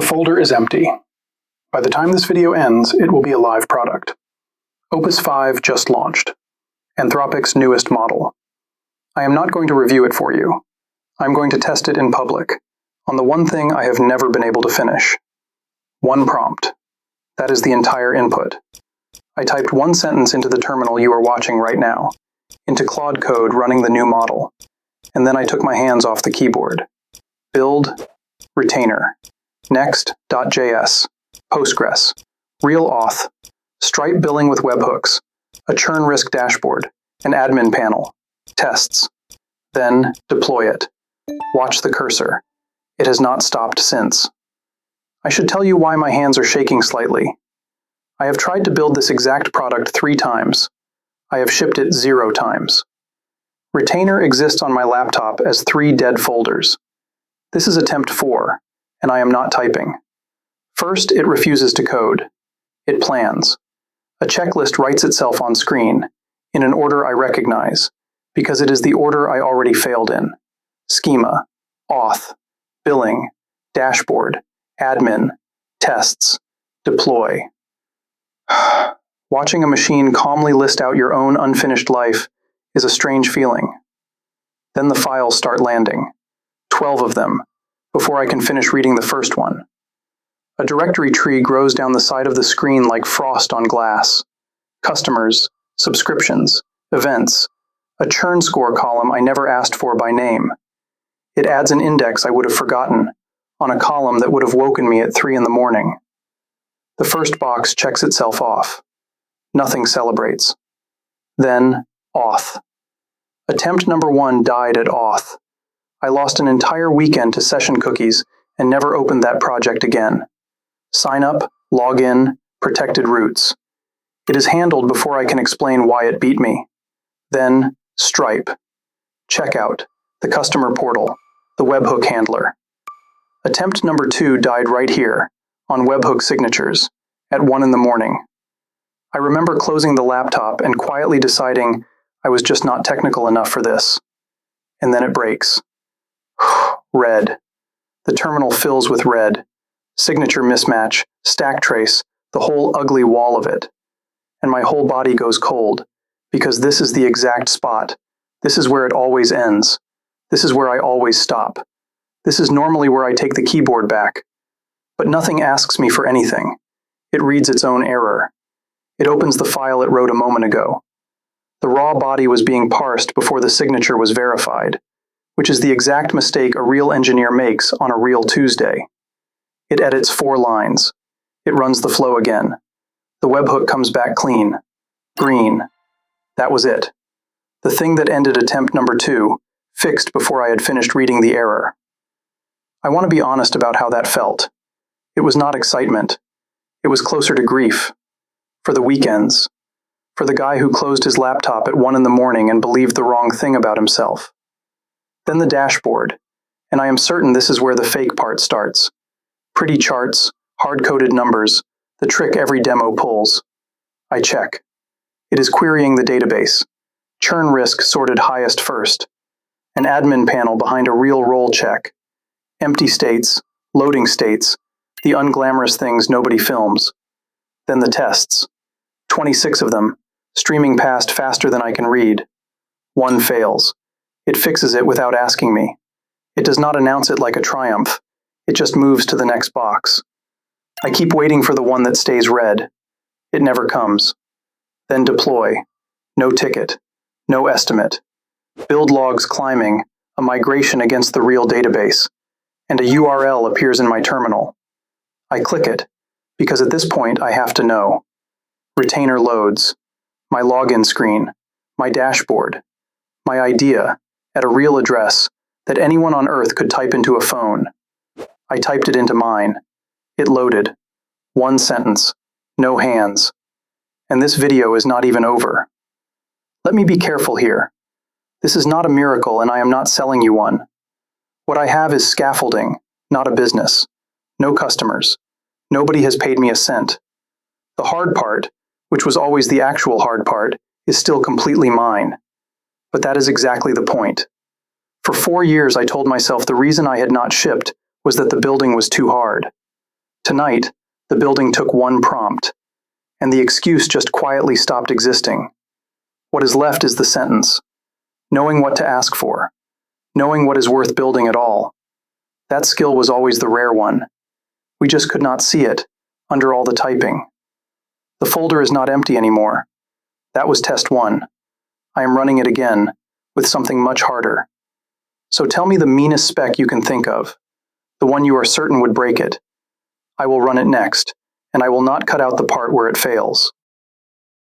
The folder is empty. By the time this video ends, it will be a live product. Opus 5 just launched. Anthropic's newest model. I am not going to review it for you. I'm going to test it in public, on the one thing I have never been able to finish. One prompt. That is the entire input. I typed one sentence into the terminal you are watching right now, into Claude Code running the new model, and then I took my hands off the keyboard. Build, retainer, next.js, Postgres, real auth, Stripe billing with webhooks, a churn-risk dashboard, an admin panel, tests. Then deploy it. Watch the cursor. It has not stopped since. I should tell you why my hands are shaking slightly. I have tried to build this exact product 3 times. I have shipped it 0 times. Retainer exists on my laptop as 3 dead folders. This is attempt 4, and I am not typing. First, it refuses to code. It plans. A checklist writes itself on screen, in an order I recognize, because it is the order I already failed in. Schema, auth, billing, dashboard, admin, tests, deploy. Watching a machine calmly list out your own unfinished life is a strange feeling. Then the files start landing, 12 of them, before I can finish reading the first one. A directory tree grows down the side of the screen like frost on glass. Customers, subscriptions, events, a churn score column I never asked for by name. It adds an index I would have forgotten, on a column that would have woken me at 3 in the morning. The first box checks itself off. Nothing celebrates. Then, Auth. Attempt number 1 died at Auth. I lost an entire weekend to session cookies and never opened that project again. Sign up, log in, protected routes. It is handled before I can explain why it beat me. Then, Stripe. Checkout, the customer portal, the webhook handler. Attempt number 2 died right here, on webhook signatures, at 1 in the morning. I remember closing the laptop and quietly deciding I was just not technical enough for this. And then it breaks. Red. The terminal fills with red. Signature mismatch, stack trace, the whole ugly wall of it. And my whole body goes cold, because this is the exact spot. This is where it always ends. This is where I always stop. This is normally where I take the keyboard back. But nothing asks me for anything. It reads its own error. It opens the file it wrote a moment ago. The raw body was being parsed before the signature was verified, which is the exact mistake a real engineer makes on a real Tuesday. It edits 4 lines. It runs the flow again. The webhook comes back clean. Green. That was it. The thing that ended attempt number 2, fixed before I had finished reading the error. I want to be honest about how that felt. It was not excitement. It was closer to grief. For the weekends. For the guy who closed his laptop at 1 in the morning and believed the wrong thing about himself. Then the dashboard. And I am certain this is where the fake part starts. Pretty charts, hard-coded numbers, the trick every demo pulls. I check. It is querying the database. Churn-risk sorted highest first. An admin panel behind a real role check. Empty states, loading states, the unglamorous things nobody films. Then the tests. 26 of them, streaming past faster than I can read. 1 fails. It fixes it without asking me. It does not announce it like a triumph. It just moves to the next box. I keep waiting for the one that stays red. It never comes. Then deploy. No ticket. No estimate. Build logs climbing, a migration against the real database, and a URL appears in my terminal. I click it, because at this point I have to know. Retainer loads. My login screen. My dashboard. My idea, at a real address, that anyone on Earth could type into a phone. I typed it into mine. It loaded. 1 sentence. No hands. And this video is not even over. Let me be careful here. This is not a miracle and I am not selling you one. What I have is scaffolding, not a business. No customers. Nobody has paid me a cent. The hard part, which was always the actual hard part, is still completely mine. But that is exactly the point. For 4 years I told myself the reason I had not shipped was that the building was too hard. Tonight, the building took one prompt, and the excuse just quietly stopped existing. What is left is the sentence: knowing what to ask for, knowing what is worth building at all. That skill was always the rare one. We just could not see it, under all the typing. The folder is not empty anymore. That was test 1. I am running it again, with something much harder. So tell me the meanest spec you can think of, the one you are certain would break it. I will run it next, and I will not cut out the part where it fails.